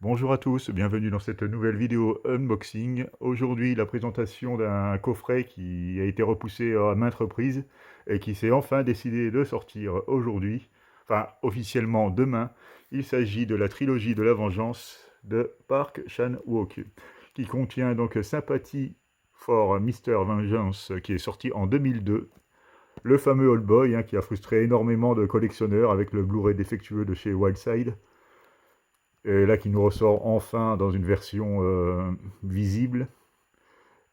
Bonjour à tous, bienvenue dans cette nouvelle vidéo unboxing. Aujourd'hui, la présentation d'un coffret qui a été repoussé à maintes reprises et qui s'est enfin décidé de sortir aujourd'hui, enfin officiellement demain. Il s'agit de la trilogie de la vengeance de Park Chan-wook, qui contient donc Sympathy for Mr. Vengeance, qui est sorti en 2002. Le fameux Old Boy, qui a frustré énormément de collectionneurs avec le Blu-ray défectueux de chez Wildside. Et là, qui nous ressort enfin dans une version visible.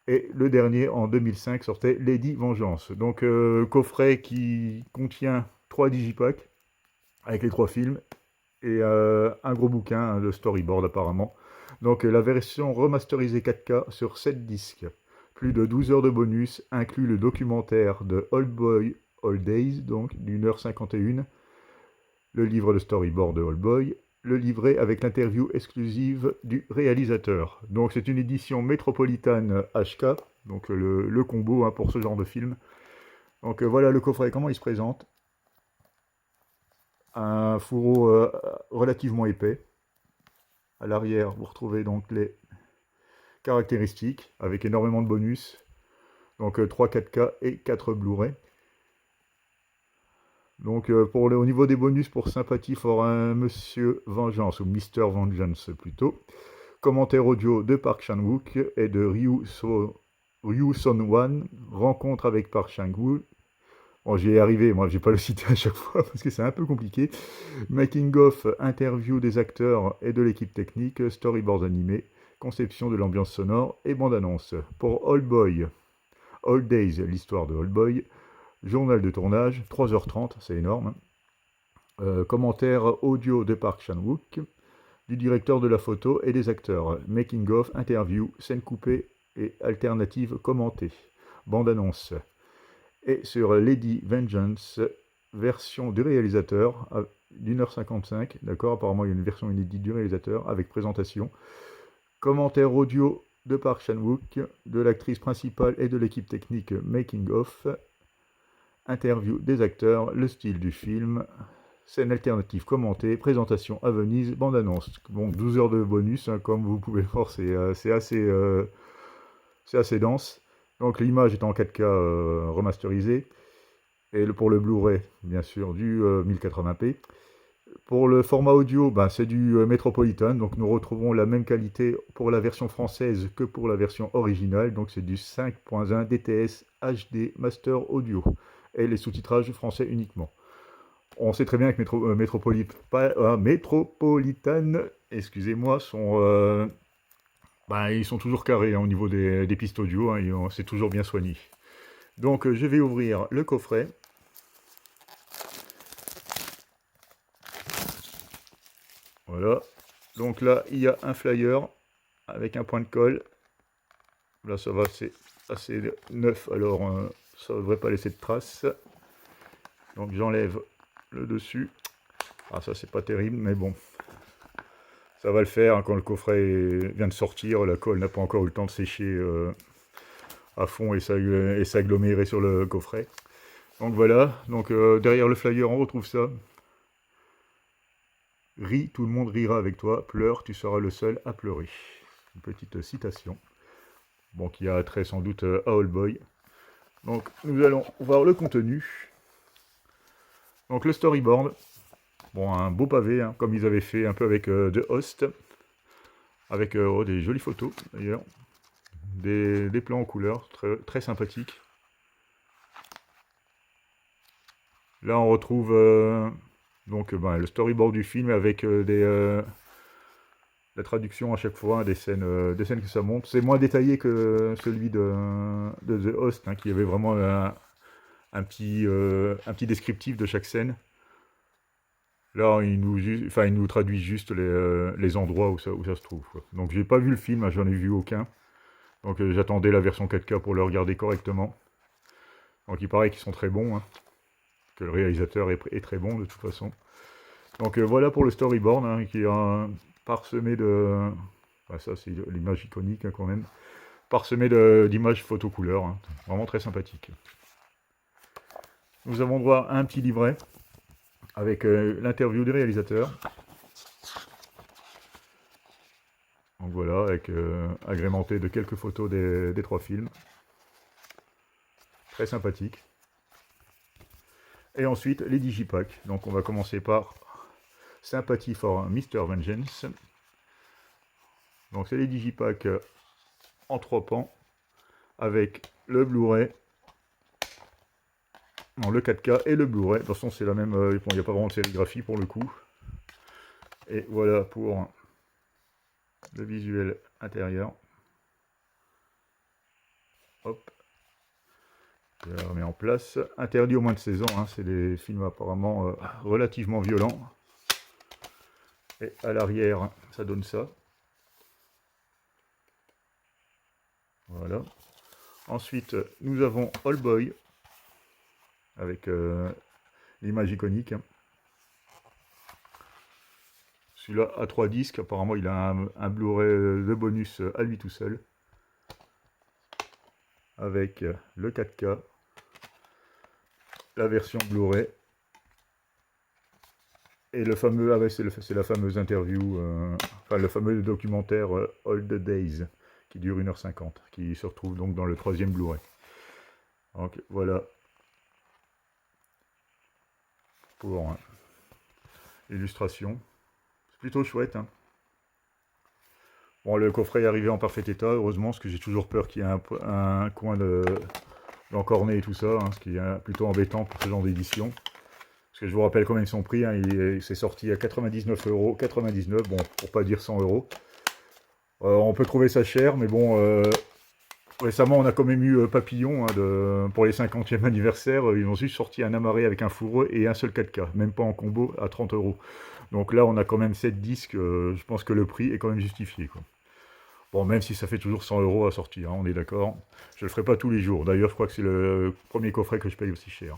Et le dernier, en 2005, sortait Lady Vengeance. Donc, coffret qui contient 3 digipacks avec les 3 films et un gros bouquin de storyboard apparemment. Donc, la version remasterisée 4K sur 7 disques. Plus de 12 heures de bonus, inclut le documentaire de Old Boy Old Days, donc d'1h51, le livre de storyboard de Old Boy, le livret avec l'interview exclusive du réalisateur. Donc c'est une édition métropolitaine HK, donc le combo pour ce genre de film. Donc voilà le coffret, comment il se présente. Un fourreau relativement épais. À l'arrière, vous retrouvez donc les caractéristiques avec énormément de bonus. Donc 3 4K et 4 Blu-ray. Donc au niveau des bonus pour Sympathie for un Monsieur Vengeance, ou Mister Vengeance plutôt, commentaire audio de Park Chan-wook et de Ryu Son-wan, rencontre avec Park Chan-wook. Bon, j'y ai arrivé, moi, je vais pas le citer à chaque fois parce que c'est un peu compliqué. Making of, interview des acteurs et de l'équipe technique, storyboards animés, conception de l'ambiance sonore et bande-annonce. Pour Old Boy, Old Days, l'histoire de Old Boy, journal de tournage, 3h30, c'est énorme. Commentaire audio de Park Chan-wook, du directeur de la photo et des acteurs. Making of, interview, scène coupée et alternative commentée. Bande-annonce. Et sur Lady Vengeance, version du réalisateur, d'1h55, d'accord, apparemment il y a une version inédite du réalisateur avec présentation. Commentaire audio de Park Chan-wook, de l'actrice principale et de l'équipe technique Making of. Interview des acteurs, le style du film, scène alternative commentée, présentation à Venise, bande-annonce. Bon, 12 heures de bonus, comme vous pouvez le voir, c'est assez dense. Donc l'image est en 4K remasterisée. Et pour le Blu-ray, bien sûr, du 1080p. Pour le format audio, c'est du Metropolitan, donc nous retrouvons la même qualité pour la version française que pour la version originale, donc c'est du 5.1 DTS HD Master Audio, et les sous-titrages français uniquement. On sait très bien que Metropolitan, excusez-moi, ils sont toujours carrés au niveau des pistes audio, c'est toujours bien soigné. Donc je vais ouvrir le coffret. Voilà. Donc là, il y a un flyer avec un point de colle. Là, ça va, c'est assez neuf, alors ça ne devrait pas laisser de traces. Donc j'enlève le dessus. Ah, ça, c'est pas terrible, mais bon. Ça va le faire quand le coffret vient de sortir. La colle n'a pas encore eu le temps de sécher à fond et s'agglomérer sur le coffret. Donc voilà. Donc derrière le flyer, on retrouve ça. Ris, tout le monde rira avec toi. Pleure, tu seras le seul à pleurer. Une petite citation. Bon, qui a trait sans doute à All Boy. Donc, nous allons voir le contenu. Donc, le storyboard. Bon, un beau pavé, comme ils avaient fait un peu avec The Host. Avec des jolies photos, d'ailleurs. Des plans en couleur, très, très sympathiques. Là, on retrouve le storyboard du film avec la traduction à chaque fois, des scènes que ça montre. C'est moins détaillé que celui de The Host, qui avait vraiment un petit descriptif de chaque scène. Là, il nous traduit juste les endroits où ça se trouve, quoi. Donc, j'ai pas vu le film, j'en ai vu aucun. Donc, j'attendais la version 4K pour le regarder correctement. Donc, il paraît qu'ils sont très bons, que le réalisateur est très bon de toute façon. Donc, voilà pour le storyboard, qui est parsemé de... ça, c'est l'image iconique qu'on aime. Parsemé d'images photo-couleur, vraiment très sympathique. Nous avons droit à un petit livret avec l'interview du réalisateur. voilà, avec agrémenté de quelques photos des 3 films. Très sympathique. Et ensuite, les digipacks. Donc on va commencer par Sympathy for Mr. Vengeance. Donc c'est les digipacks en 3 pans, avec le Blu-ray, le 4K et le Blu-ray. De toute façon c'est la même, bon, il n'y a pas vraiment de sérigraphie pour le coup. Et voilà pour le visuel intérieur. Hop. Je la remets en place. Interdit au moins de 16 ans, hein. C'est des films apparemment relativement violents. Et à l'arrière, ça donne ça. Voilà. Ensuite, nous avons All Boy, avec l'image iconique. Celui-là a 3 disques, apparemment il a un Blu-ray de bonus à lui tout seul. Avec le 4K, la version Blu-ray, et le fameux, ah ouais, c'est la fameuse interview, enfin le fameux documentaire All the Days, qui dure 1h50, qui se retrouve donc dans le 3e Blu-ray. Donc voilà pour l'illustration. C'est plutôt chouette, hein. Bon, le coffret est arrivé en parfait état, heureusement, parce que j'ai toujours peur qu'il y ait un coin d'encorné et tout ça, hein, ce qui est plutôt embêtant pour ce genre d'édition. Parce que je vous rappelle combien ils sont pris, hein, c'est sorti à 99,99 €, bon, pour pas dire 100 €. On peut trouver ça cher, mais bon, récemment on a quand même eu Papillon, hein, pour les 50e anniversaire, ils ont juste sorti un amarré avec un fourreau et un seul 4K, même pas en combo, à 30 €. Donc là on a quand même 7 disques, je pense que le prix est quand même justifié, quoi. Bon, même si ça fait toujours 100 € à sortir, hein, on est d'accord. Je le ferai pas tous les jours. D'ailleurs, je crois que c'est le premier coffret que je paye aussi cher.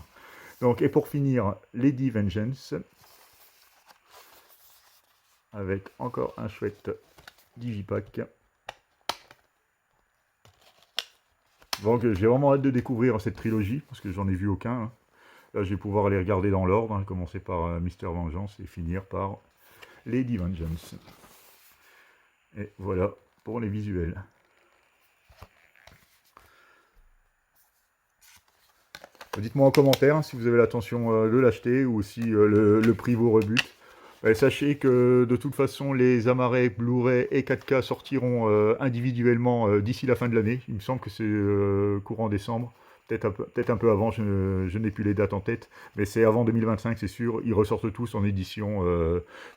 Donc, et pour finir, Lady Vengeance. Avec encore un chouette digipack. Donc, j'ai vraiment hâte de découvrir cette trilogie, parce que j'en ai vu aucun, hein. Là, je vais pouvoir les regarder dans l'ordre, hein, commencer par Mr. Vengeance et finir par Lady Vengeance. Et voilà pour les visuels. Dites-moi en commentaire, hein, si vous avez l'intention de l'acheter ou si le prix vous rebute. Sachez que de toute façon les amarrés Blu-ray et 4K sortiront individuellement d'ici la fin de l'année. Il me semble que c'est courant décembre, peut-être un peu avant, je n'ai plus les dates en tête, mais c'est avant 2025, c'est sûr. Ils ressortent tous en édition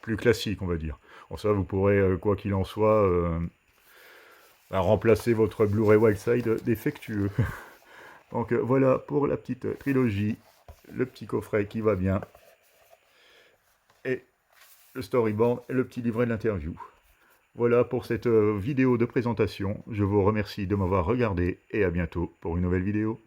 plus classique, on va dire. Bon, ça, vous pourrez, quoi qu'il en soit, remplacer votre Blu-ray Wildside défectueux. Donc voilà pour la petite trilogie, le petit coffret qui va bien, et le storyboard et le petit livret de l'interview. Voilà pour cette vidéo de présentation. Je vous remercie de m'avoir regardé et à bientôt pour une nouvelle vidéo.